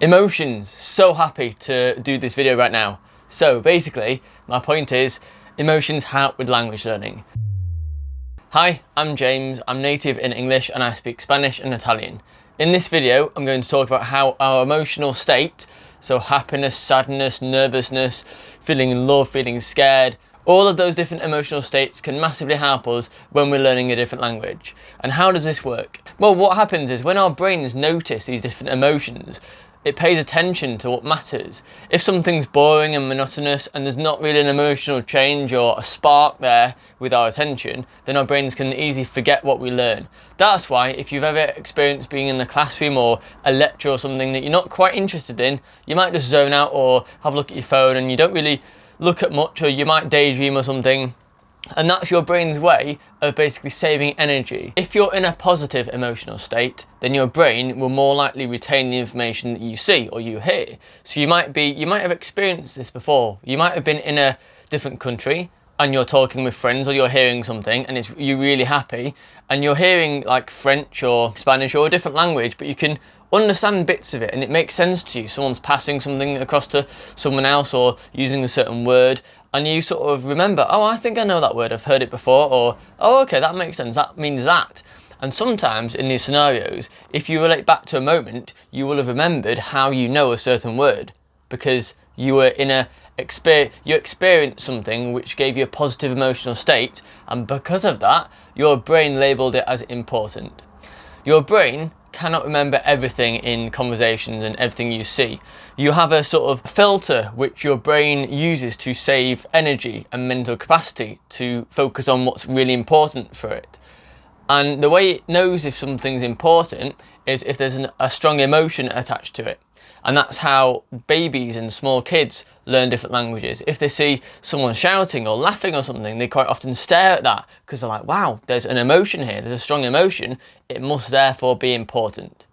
Emotions. So happy to do this video right now. So basically, my point is, emotions help with language learning. Hi, I'm James. I'm native in English and I speak Spanish and Italian. In this video, I'm going to talk about how our emotional state, so happiness, sadness, nervousness, feeling love, feeling scared, all of those different emotional states can massively help us when we're learning a different language. And how does this work? Well, what happens is when our brains notice these different emotions, it pays attention to what matters. If something's boring and monotonous and there's not really an emotional change or a spark there with our attention, then our brains can easily forget what we learn. That's why if you've ever experienced being in a classroom or a lecture or something that you're not quite interested in, you might just zone out or have a look at your phone and you don't really look at much, or you might daydream or something. And that's your brain's way of basically saving energy. If you're in a positive emotional state, then your brain will more likely retain the information that you see or you hear. So you might have experienced this before. You might have been in a different country and you're talking with friends or you're hearing something and you're really happy and you're hearing like French or Spanish or a different language, but you can understand bits of it and it makes sense to you. Someone's passing something across to someone else or using a certain word, and you sort of remember, oh, I think I know that word, I've heard it before, or oh, okay, that makes sense, that means that. And sometimes in these scenarios, if you relate back to a moment, you will have remembered how you know a certain word because you were you experienced something which gave you a positive emotional state, and because of that, your brain labelled it as important. Your brain cannot remember everything in conversations and everything you see. You have a sort of filter which your brain uses to save energy and mental capacity to focus on what's really important for it. And the way it knows if something's important is if there's a strong emotion attached to it. And that's how babies and small kids learn different languages. If they see someone shouting or laughing or something, they quite often stare at that because they're like, wow, there's an emotion here, there's a strong emotion, it must therefore be important.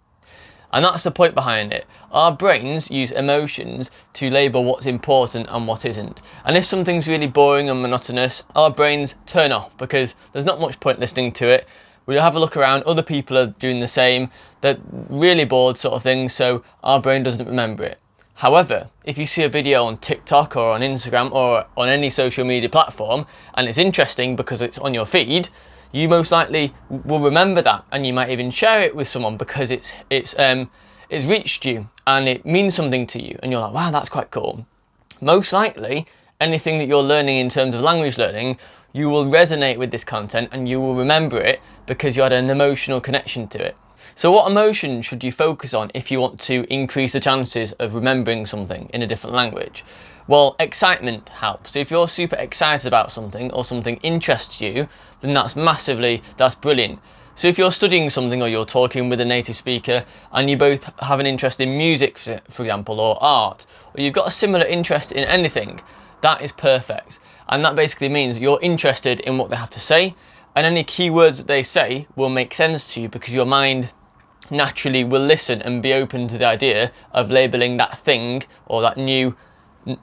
And that's the point behind it. Our brains use emotions to label what's important and what isn't. And if something's really boring and monotonous, our brains turn off because there's not much point listening to it. We'll have a look around, other people are doing the same, they're really bored sort of thing, so our brain doesn't remember it. However, if you see a video on TikTok or on Instagram or on any social media platform and it's interesting because it's on your feed, you most likely will remember that, and you might even share it with someone because it's reached you and it means something to you and you're like, wow, that's quite cool. Most likely, anything that you're learning in terms of language learning, you will resonate with this content and you will remember it because you had an emotional connection to it. So what emotion should you focus on if you want to increase the chances of remembering something in a different language? Well, excitement helps. So if you're super excited about something or something interests you, then that's brilliant. So if you're studying something or you're talking with a native speaker and you both have an interest in music, for example, or art, or you've got a similar interest in anything, that is perfect. And that basically means you're interested in what they have to say, and any keywords that they say will make sense to you because your mind naturally will listen and be open to the idea of labelling that thing or that new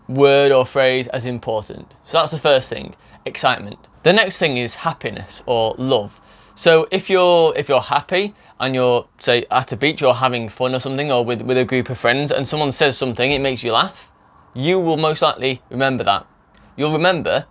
word or phrase as important. So that's the first thing, excitement. The next thing is happiness or love. So if you're happy and you're, say, at a beach or having fun or something, or with a group of friends, and someone says something, it makes you laugh, you will most likely remember that. You'll remember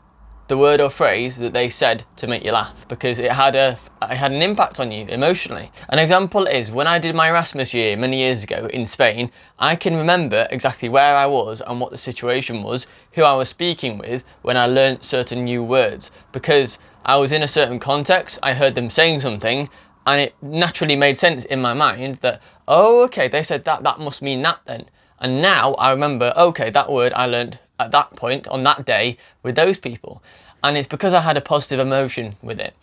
the word or phrase that they said to make you laugh because it had an impact on you emotionally. An example is when I did my Erasmus year many years ago in Spain, I can remember exactly where I was and what the situation was, who I was speaking with when I learnt certain new words, because I was in a certain context, I heard them saying something and it naturally made sense in my mind that, oh, okay, they said that must mean that then. And now I remember, okay, that word I learned at that point on that day with those people, and it's because I had a positive emotion with it.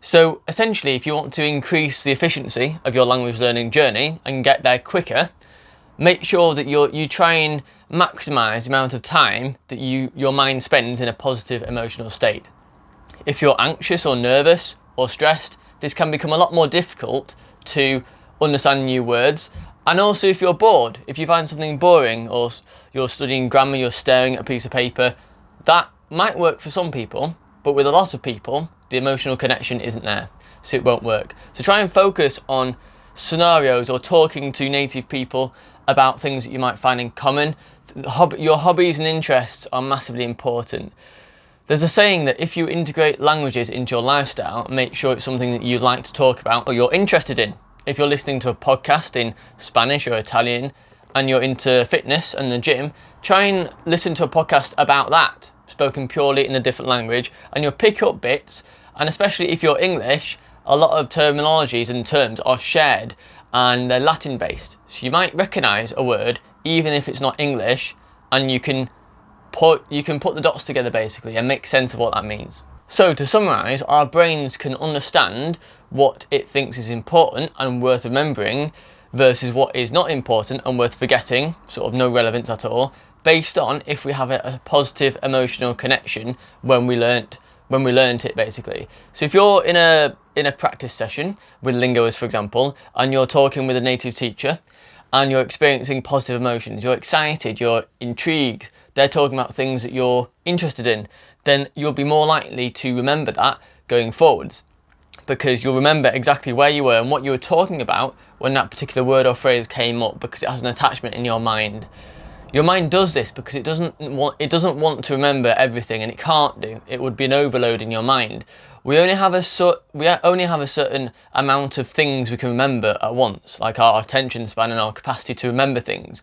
So essentially, if you want to increase the efficiency of your language learning journey and get there quicker, make sure that you try and maximize the amount of time that your mind spends in a positive emotional state. If you're anxious or nervous or stressed, this can become a lot more difficult to understand new words. And also if you're bored, if you find something boring or you're studying grammar, you're staring at a piece of paper, that might work for some people, but with a lot of people, the emotional connection isn't there, so it won't work. So try and focus on scenarios or talking to native people about things that you might find in common. Your hobbies and interests are massively important. There's a saying that if you integrate languages into your lifestyle, make sure it's something that you like to talk about or you're interested in. If you're listening to a podcast in Spanish or Italian and you're into fitness and the gym, try and listen to a podcast about that, spoken purely in a different language, and you'll pick up bits. And especially if you're English, a lot of terminologies and terms are shared and they're Latin based. So you might recognise a word even if it's not English, and you can put the dots together basically and make sense of what that means. So to summarise, our brains can understand what it thinks is important and worth remembering versus what is not important and worth forgetting, sort of no relevance at all, based on if we have a positive emotional connection when we learnt it basically. So if you're in a practice session with lingoists, for example, and you're talking with a native teacher and you're experiencing positive emotions, you're excited, you're intrigued, they're talking about things that you're interested in, then you'll be more likely to remember that going forwards, because you'll remember exactly where you were and what you were talking about when that particular word or phrase came up, because it has an attachment in your mind. Your mind does this because it doesn't want to remember everything, and it can't do. It would be an overload in your mind. We only have a certain amount of things we can remember at once, like our attention span and our capacity to remember things.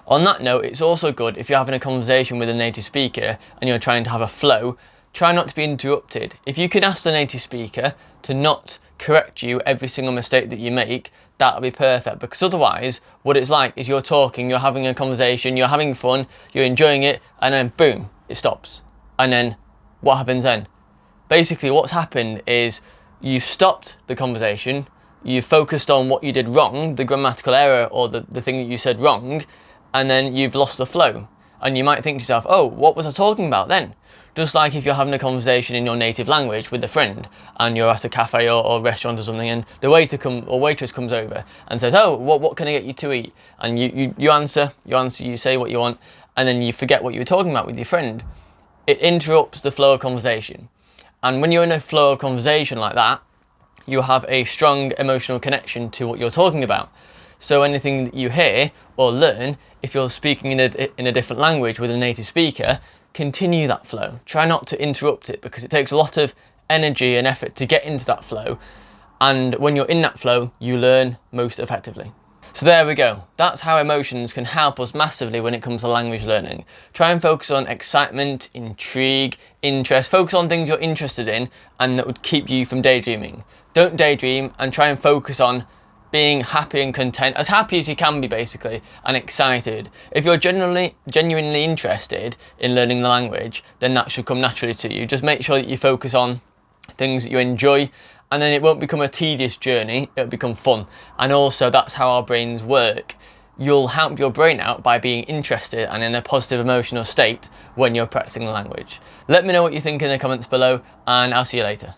On that note, it's also good if you're having a conversation with a native speaker and you're trying to have a flow, try not to be interrupted. If you can ask the native speaker to not correct you every single mistake that you make, that'll be perfect, because otherwise what it's like is you're talking, you're having a conversation, you're having fun, you're enjoying it, and then boom, it stops. And then what happens then? Basically what's happened is you've stopped the conversation, you've focused on what you did wrong, the grammatical error or the thing that you said wrong, and then you've lost the flow. And you might think to yourself, oh, what was I talking about then? Just like if you're having a conversation in your native language with a friend and you're at a cafe or restaurant or something, and the waiter or waitress comes over and says, oh, what can I get you to eat? And you answer, you say what you want, and then you forget what you were talking about with your friend. It interrupts the flow of conversation. And when you're in a flow of conversation like that, you have a strong emotional connection to what you're talking about. So anything that you hear or learn, if you're speaking in a different language with a native speaker, continue that flow. Try not to interrupt it, because it takes a lot of energy and effort to get into that flow. And when you're in that flow, you learn most effectively. So there we go. That's how emotions can help us massively when it comes to language learning. Try and focus on excitement, intrigue, interest. Focus on things you're interested in and that would keep you from daydreaming. Don't daydream, and try and focus on being happy and content, as happy as you can be basically, and excited. If you're genuinely interested in learning the language, then that should come naturally to you. Just make sure that you focus on things that you enjoy, and then it won't become a tedious journey, it'll become fun. And also that's how our brains work. You'll help your brain out by being interested and in a positive emotional state when you're practicing the language. Let me know what you think in the comments below, and I'll see you later.